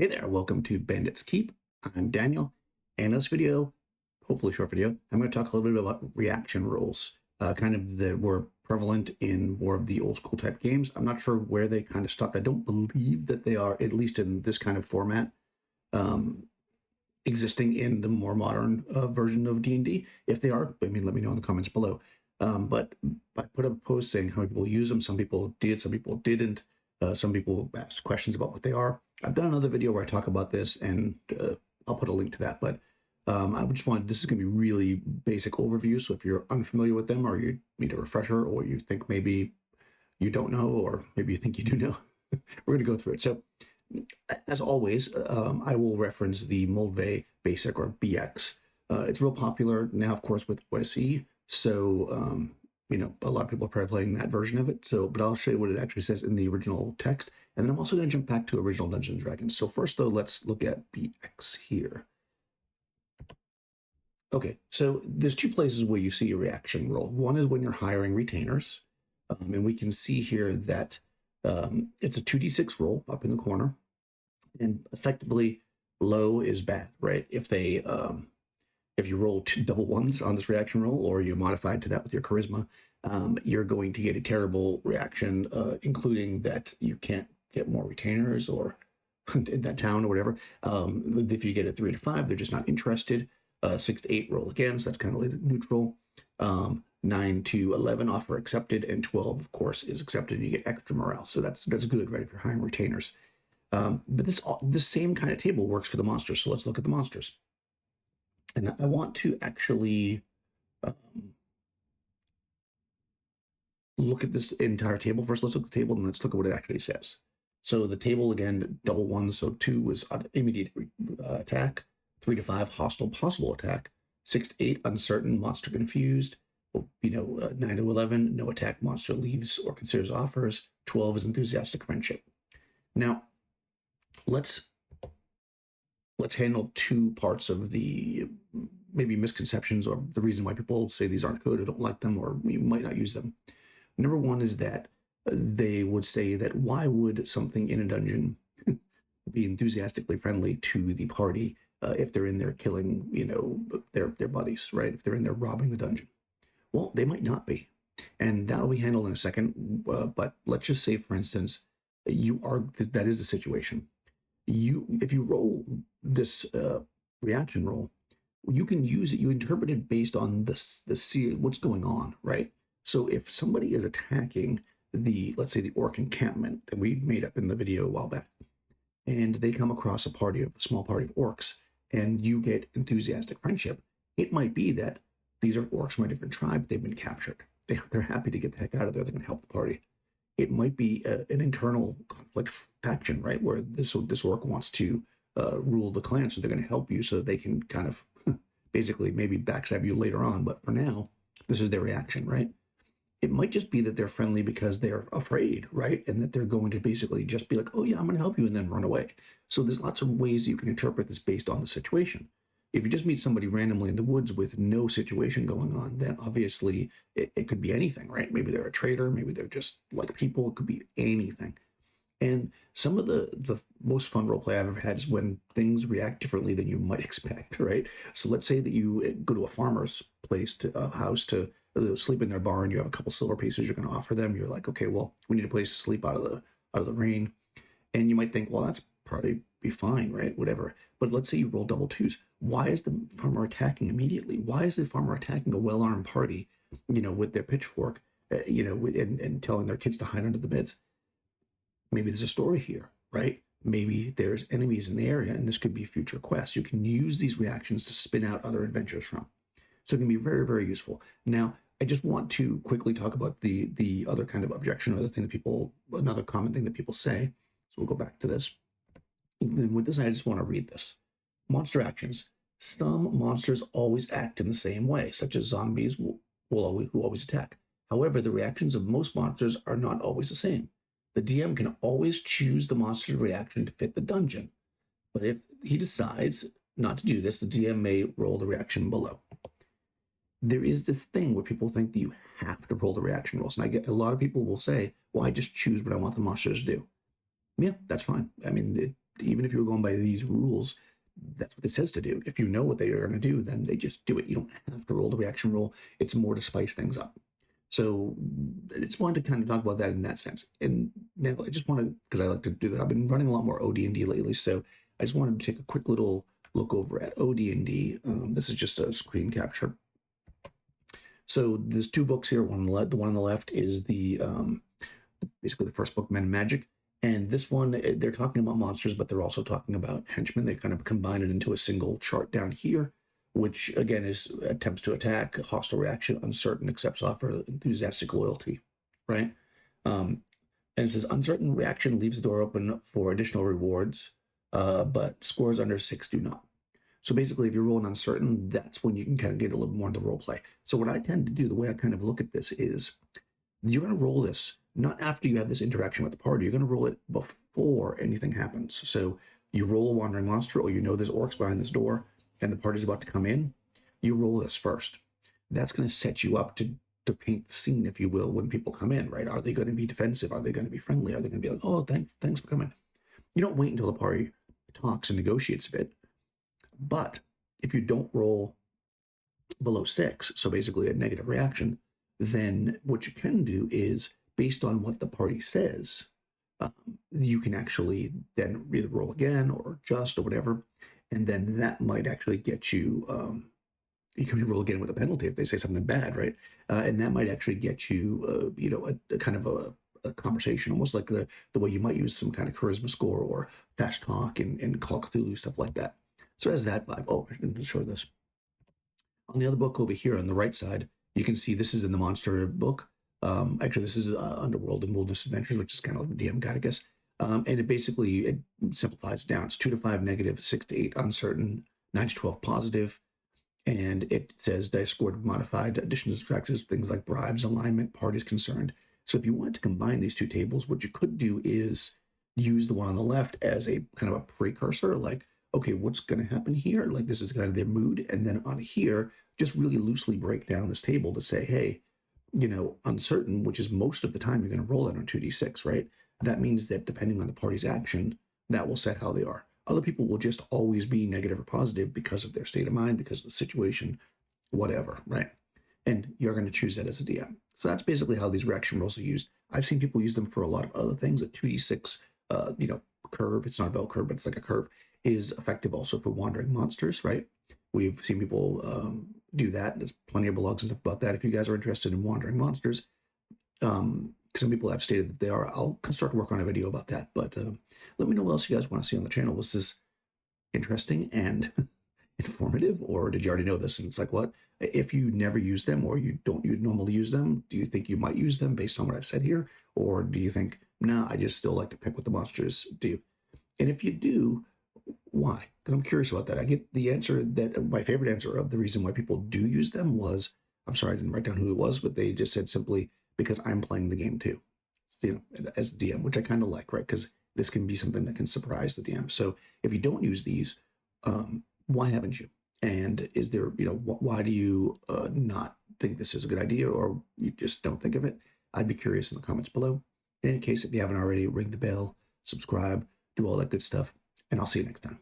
Hey there, welcome to Bandit's Keep. I'm Daniel, and in this video, hopefully short video, I'm going to talk a little bit about reaction rules, kind of that were prevalent in more of the old school type games. I'm not sure where they kind of stopped. I don't believe that they are, at least in this kind of format, existing in the more modern version of D&D. If they are, let me know in the comments below. But I put up a post saying how many people use them. Some people did, some people didn't. Some people asked questions about what they are. I've done another video where I talk about this, and I'll put a link to that. But I just wanted, this is going to be really basic overview. So if you're unfamiliar with them, or you need a refresher, or you think maybe you don't know, or maybe you think you do know, we're going to go through it. So as always, I will reference the Moldve Basic, or BX. It's real popular now, of course, with OSE. So a lot of people are probably playing that version of it. So, but I'll show you what it actually says in the original text. And then I'm also going to jump back to original Dungeons & Dragons. So first, though, let's look at BX here. Okay, so there's two places where you see a reaction roll. One is when you're hiring retainers. And we can see here that it's a 2d6 roll up in the corner. And effectively, low is bad, right? If you roll two double ones on this reaction roll, or you modified to that with your charisma, you're going to get a terrible reaction, including that you can't get more retainers or in that town or whatever. If you get a 3 to 5, they're just not interested. 6 to 8 roll again, so that's kind of neutral. 9 to 11 offer accepted, and 12, of course, is accepted, and you get extra morale. So that's good, right, if you're hiring retainers. But this same kind of table works for the monsters. So let's look at the monsters. And I want to actually look at this entire table. First, let's look at the table, and let's look at what it actually says. So the table, again, double ones. So 2 is immediate attack. 3 to 5, hostile possible attack. 6 to 8, uncertain, monster confused. 9 to 11, no attack, monster leaves or considers offers. 12 is enthusiastic friendship. Now, let's handle two parts of the maybe misconceptions, or the reason why people say these aren't good or don't like them, or you might not use them. Number one is that they would say that why would something in a dungeon be enthusiastically friendly to the party if they're in there killing, their buddies, right? If they're in there robbing the dungeon. Well, they might not be. And that'll be handled in a second. But let's just say, for instance, that is the situation. If you roll this reaction roll, you can use it. You interpret it based on what's going on, right? So if somebody is attacking let's say the orc encampment that we made up in the video a while back, and they come across a small party of orcs, and you get enthusiastic friendship, it might be that these are orcs from a different tribe. They've been captured. They're happy to get the heck out of there. They're going to help the party. It might be an internal conflict faction, right, where this orc wants to rule the clan, so they're going to help you so that they can kind of basically maybe backstab you later on. But for now, this is their reaction, right? It might just be that they're friendly because they're afraid, right? And that they're going to basically just be like, oh yeah, I'm going to help you, and then run away. So there's lots of ways you can interpret this based on the situation. If you just meet somebody randomly in the woods with no situation going on, then obviously it could be anything, right? Maybe they're a traitor, maybe they're just like people, it could be anything. And some of the most fun roleplay I've ever had is when things react differently than you might expect, right? So let's say that you go to a farmer's place, to a house, to sleep in their barn. You have a couple silver pieces you're going to offer them. You're like, okay, well, we need a place to sleep out of the rain. And you might think, well, that's probably be fine, right? Whatever. But let's say you roll double 2s. Why is the farmer attacking immediately? Why is the farmer attacking a well-armed party, with their pitchfork, and telling their kids to hide under the beds? Maybe there's a story here, right? Maybe there's enemies in the area, and this could be future quests. You can use these reactions to spin out other adventures from. So it can be very, very useful. Now, I just want to quickly talk about the other kind of objection, or another common thing that people say. So we'll go back to this. And with this, I just want to read this. Monster actions. Some monsters always act in the same way, such as zombies who always attack. However, the reactions of most monsters are not always the same. The DM can always choose the monster's reaction to fit the dungeon. But if he decides not to do this, the DM may roll the reaction below. There is this thing where people think that you have to roll the reaction rolls. And I get a lot of people will say, well, I just choose what I want the monster to do. Yeah, that's fine. I mean, even if you were going by these rules, that's what it says to do. If you know what they are going to do, then they just do it. You don't have to roll the reaction roll. It's more to spice things up. So I just wanted to kind of talk about that in that sense. And now I just want to, because I like to do that. I've been running a lot more OD&D lately, so I just wanted to take a quick little look over at OD&D. This is just a screen capture. So there's two books here. One on the left, the one on the left is the basically the first book, Men and Magic. And this one, they're talking about monsters, but they're also talking about henchmen. They kind of combine it into a single chart down here, which again is attempts to attack, hostile reaction, uncertain, accepts offer, enthusiastic loyalty, right? And it says uncertain reaction leaves the door open for additional rewards, but scores under 6 do not. So basically, if you're rolling uncertain, that's when you can kind of get a little more into role play. So what I tend to do, the way I kind of look at this is, you're going to roll this not after you have this interaction with the party. You're going to roll it before anything happens. So you roll a wandering monster, or you know there's orcs behind this door, and the party's about to come in. You roll this first. That's going to set you up to paint the scene, if you will, when people come in, right? Are they going to be defensive? Are they going to be friendly? Are they going to be like, oh, thanks for coming? You don't wait until the party talks and negotiates a bit. But if you don't roll below 6, so basically a negative reaction, then what you can do is, based on what the party says, you can actually then either roll again or adjust or whatever, and then that might actually get you, you can roll again with a penalty if they say something bad, right? And that might actually get you, a kind of a conversation, almost like the way you might use some kind of charisma score or fast talk and Call of Cthulhu, stuff like that. So it has that vibe. Oh, I didn't show this. On the other book over here on the right side, you can see this is in the monster book. Actually, this is Underworld and Wilderness Adventures, which is kind of like the DM guide, I guess. And it simplifies it down. It's 2 to 5 negative, 6 to 8 uncertain, 9 to 12 positive. And it says dice scored modified, additions, subtractions, things like bribes, alignment, parties concerned. So if you want to combine these two tables, what you could do is use the one on the left as a kind of a precursor, like, okay, what's going to happen here? Like, this is kind of their mood. And then on here, just really loosely break down this table to say, hey, uncertain, which is most of the time you're going to roll that on 2d6, right? That means that depending on the party's action, that will set how they are. Other people will just always be negative or positive because of their state of mind, because of the situation, whatever, right? And you're going to choose that as a DM. So that's basically how these reaction rolls are used. I've seen people use them for a lot of other things. A 2d6, curve, it's not a bell curve, but it's like a curve, is effective also for wandering monsters, right? We've seen people do that. There's plenty of blogs and stuff about that. If you guys are interested in wandering monsters, some people have stated that they are. I'll start to work on a video about that. But let me know what else you guys want to see on the channel. Was this interesting and informative, or did you already know this? And it's like, what? If you never use them, or you normally use them, do you think you might use them based on what I've said here? Or do you think, no, I just still like to pick with the monsters? Do you? And if you do, why? Because I'm curious about that. I get the answer that my favorite answer of the reason why people do use them was, I'm sorry, I didn't write down who it was, but they just said simply, because I'm playing the game too, as the DM, which I kind of like, right? Because this can be something that can surprise the DM. So if you don't use these, why haven't you? And is there, why do you not think this is a good idea, or you just don't think of it? I'd be curious in the comments below. In any case, if you haven't already, ring the bell, subscribe, do all that good stuff, and I'll see you next time.